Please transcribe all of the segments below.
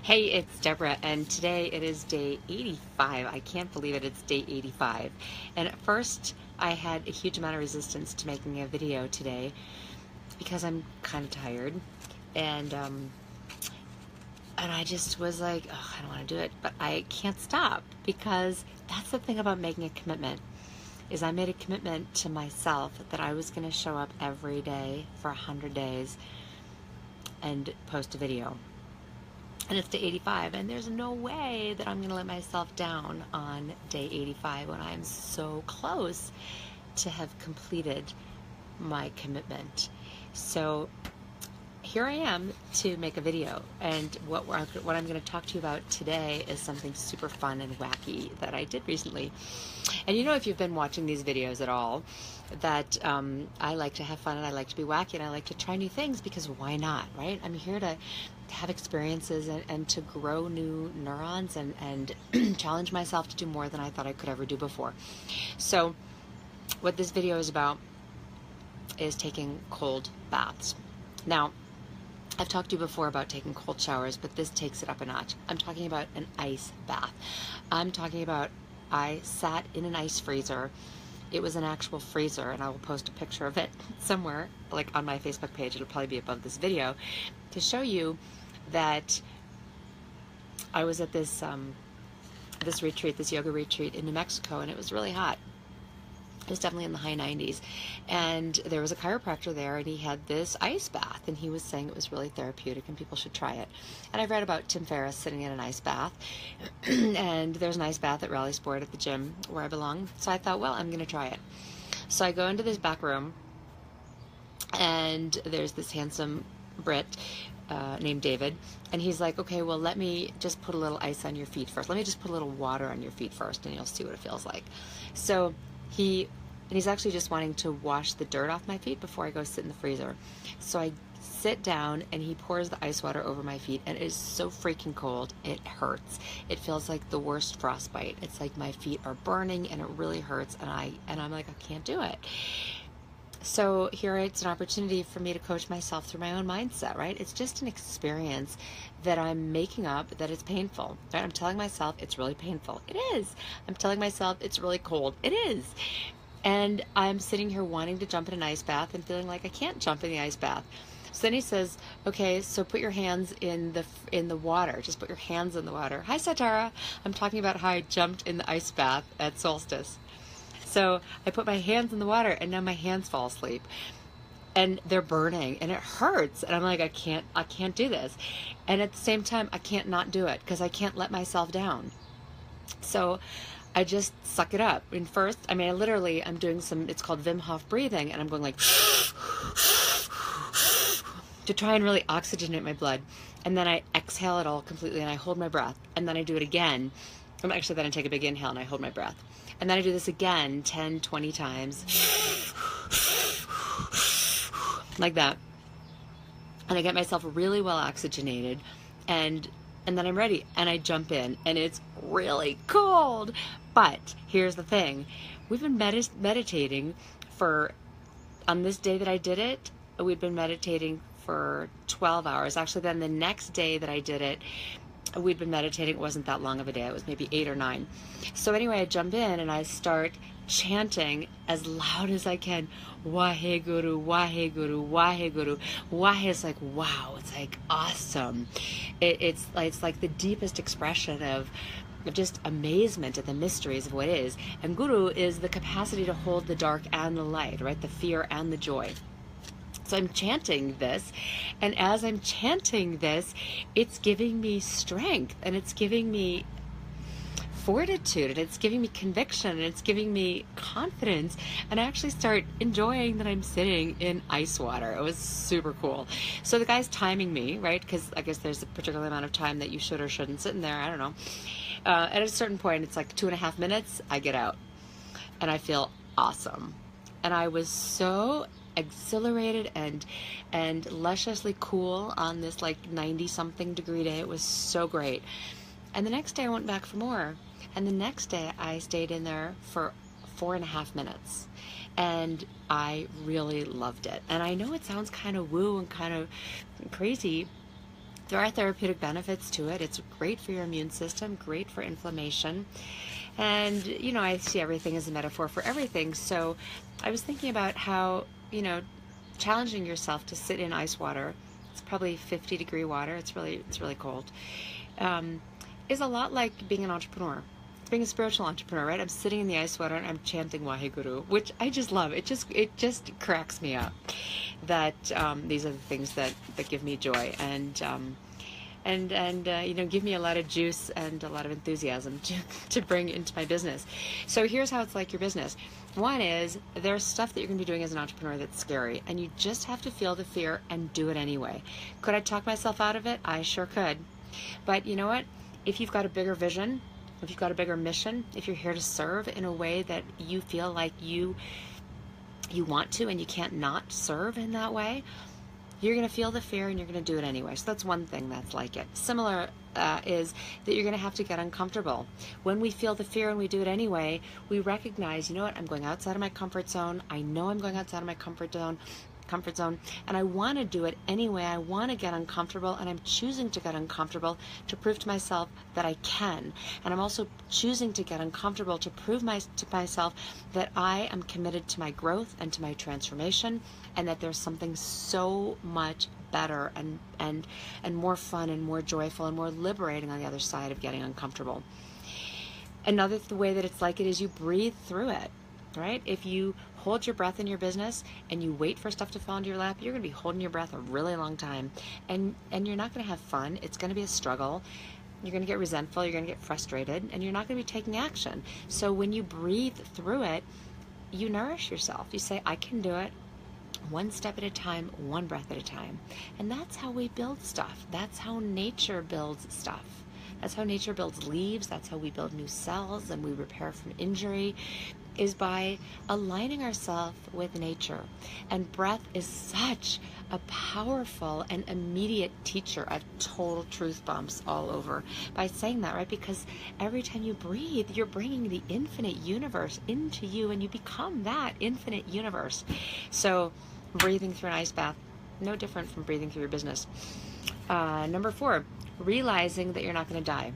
Hey, it's Deborah, and today it is day 85. I can't believe it, it's day 85. And at first, I had a huge amount of resistance to making a video today because I'm kind of tired. And, um, and I just was like, oh, I don't want to do it, but I can't stop because that's the thing about making a commitment is I made a commitment to myself that I was going to show up every day for 100 days and post a video. And it's day 85, and there's no way that I'm going to let myself down on day 85 when I'm so close to have completed my commitment. So here I am to make a video, and what I'm going to talk to you about today is something super fun and wacky that I did recently. And you know, if you've been watching these videos at all, that I like to have fun and I like to be wacky and I like to try new things because why not, right? I'm here to have experiences and to grow new neurons and challenge myself to do more than I thought I could ever do before. So what this video is about is taking cold baths. Now, I've talked to you before about taking cold showers, but this takes it up a notch. I'm talking about an ice bath. I'm talking about I sat in an ice freezer. It was an actual freezer, and I will post a picture of it somewhere, like on my Facebook page. It'll probably be above this video, to show you that I was at this this yoga retreat in New Mexico, and it was really hot. It was definitely in the high 90s, and there was a chiropractor there, and he had this ice bath, and he was saying it was really therapeutic and people should try it. And I've read about Tim Ferriss sitting in an ice bath, and there's an ice bath at Rally Sport at the gym where I belong, so I thought, well, I'm going to try it. So I go into this back room, and there's this handsome Brit named David, and he's like, okay, well, let me just put a little ice on your feet first. Let me just put a little water on your feet first, and you'll see what it feels like. So he's actually just wanting to wash the dirt off my feet before I go sit in the freezer. So I sit down, and he pours the ice water over my feet, and it is so freaking cold. It hurts. It feels like the worst frostbite. It's like my feet are burning, and it really hurts, and I'm like, I can't do it. So here it's an opportunity for me to coach myself through my own mindset, right? It's just an experience that I'm making up that is painful, right? I'm telling myself it's really painful. It is. I'm telling myself it's really cold. It is. And I'm sitting here wanting to jump in an ice bath and feeling like I can't jump in the ice bath. So then he says, okay, so put your hands in the water. Just put your hands in the water. Hi, Satara. I'm talking about how I jumped in the ice bath at Solstice. So I put my hands in the water, and now my hands fall asleep, and they're burning, and it hurts. And I'm like, I can't do this. And at the same time, I can't not do it because I can't let myself down. So I just suck it up. And first, I'm doing it's called Wim Hof breathing, and I'm going like to try and really oxygenate my blood. And then I exhale it all completely, and I hold my breath, and then I do it again. Then I take a big inhale, and I hold my breath. And then I do this again 10, 20 times. Like that. And I get myself really well oxygenated, and then I'm ready, and I jump in, and it's really cold. But here's the thing. We've been meditating on this day that I did it, we'd been meditating for 12 hours. Actually, then the next day that I did it, we'd been meditating. It wasn't that long of a day. It was maybe 8 or 9. So anyway, I jump in and I start chanting as loud as I can, Waheguru, Waheguru, Waheguru. Wahe is like, wow. It's like awesome. It's like the deepest expression of just amazement at the mysteries of what is. And Guru is the capacity to hold the dark and the light, right? The fear and the joy. So I'm chanting this, and as I'm chanting this, it's giving me strength, and it's giving me fortitude, and it's giving me conviction, and it's giving me confidence, and I actually start enjoying that I'm sitting in ice water. It was super cool. So the guy's timing me, right? Because I guess there's a particular amount of time that you should or shouldn't sit in there. I don't know. At a certain point, it's like 2.5 minutes, I get out, and I feel awesome. And I was so exhilarated and lusciously cool on this like 90-something degree day. It was so great. And the next day I went back for more. And the next day I stayed in there for 4.5 minutes. And I really loved it. And I know it sounds kind of woo and kind of crazy, There are therapeutic benefits to it. It's great for your immune system, great for inflammation. And, I see everything as a metaphor for everything. So I was thinking about how, challenging yourself to sit in ice water, it's probably 50-degree water, it's really cold, is a lot like being an entrepreneur. Being a spiritual entrepreneur, right? I'm sitting in the ice water and I'm chanting Waheguru, which I just love. It just cracks me up that these are the things that give me joy and give me a lot of juice and a lot of enthusiasm to bring into my business. So here's how it's like your business. One is there's stuff that you're going to be doing as an entrepreneur that's scary, and you just have to feel the fear and do it anyway. Could I talk myself out of it? I sure could. But you know what? If you've got a bigger vision, if you've got a bigger mission, if you're here to serve in a way that you feel like you want to and you can't not serve in that way, you're going to feel the fear and you're going to do it anyway. So that's one thing that's like it. Similar is that you're going to have to get uncomfortable. When we feel the fear and we do it anyway, we recognize, you know what, I'm going outside of my comfort zone. I know I'm going outside of my comfort zone, and I want to do it anyway. I want to get uncomfortable, and I'm choosing to get uncomfortable to prove to myself that I can. And I'm also choosing to get uncomfortable to prove to myself that I am committed to my growth and to my transformation, and that there's something so much better and more fun and more joyful and more liberating on the other side of getting uncomfortable. Another way that it's like it is you breathe through it, right? If you hold your breath in your business and you wait for stuff to fall into your lap, you're going to be holding your breath a really long time, and you're not going to have fun. It's going to be a struggle. You're going to get resentful, you're going to get frustrated, and you're not going to be taking action. So when you breathe through it, you nourish yourself. You say, I can do it. One step at a time, one breath at a time. And that's how we build stuff. That's how nature builds stuff. That's how nature builds leaves. That's how we build new cells and we repair from injury, is by aligning ourselves with nature. And breath is such a powerful and immediate teacher of total truth bumps all over by saying that, right? Because every time you breathe, you're bringing the infinite universe into you, and you become that infinite universe. So breathing through an ice bath, no different from breathing through your business. Number 4, realizing that you're not going to die.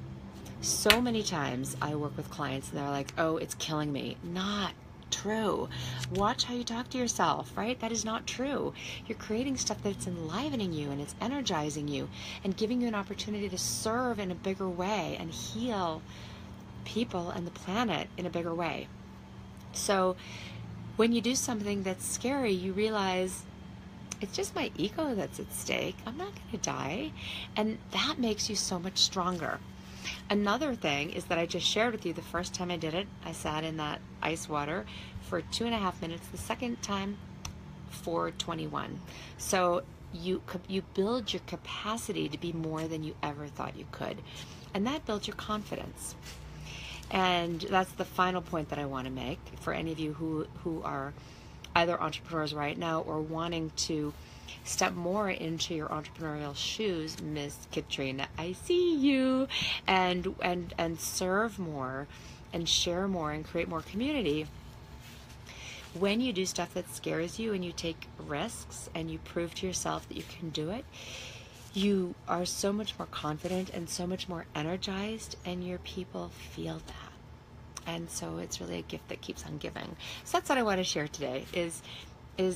So many times I work with clients and they're like, oh, it's killing me. Not true. Watch how you talk to yourself, right? That is not true. You're creating stuff that's enlivening you and it's energizing you and giving you an opportunity to serve in a bigger way and heal people and the planet in a bigger way. So when you do something that's scary, you realize it's just my ego that's at stake. I'm not going to die. And that makes you so much stronger. Another thing is that I just shared with you the first time I did it, I sat in that ice water for 2.5 minutes. The second time, 4:21. So you build your capacity to be more than you ever thought you could. And that builds your confidence. And that's the final point that I want to make for any of you who are either entrepreneurs right now or wanting to step more into your entrepreneurial shoes, Miss Katrina. I see you, and serve more and share more and create more community. When you do stuff that scares you and you take risks and you prove to yourself that you can do it, you are so much more confident and so much more energized, and your people feel that. And so it's really a gift that keeps on giving. So that's what I want to share today is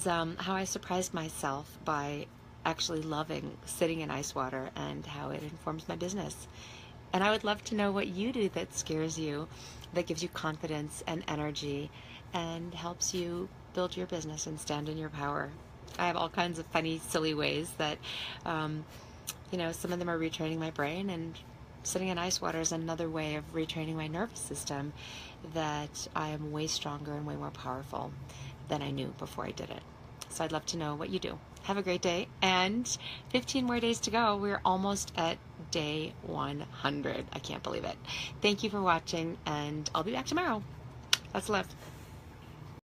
how I surprised myself by actually loving sitting in ice water and how it informs my business. And I would love to know what you do that scares you, that gives you confidence and energy and helps you build your business and stand in your power. I have all kinds of funny, silly ways that, some of them are retraining my brain, and sitting in ice water is another way of retraining my nervous system, that I am way stronger and way more powerful than I knew before I did it. So I'd love to know what you do. Have a great day, and 15 more days to go. We're almost at day 100. I can't believe it. Thank you for watching, and I'll be back tomorrow. Lots of love.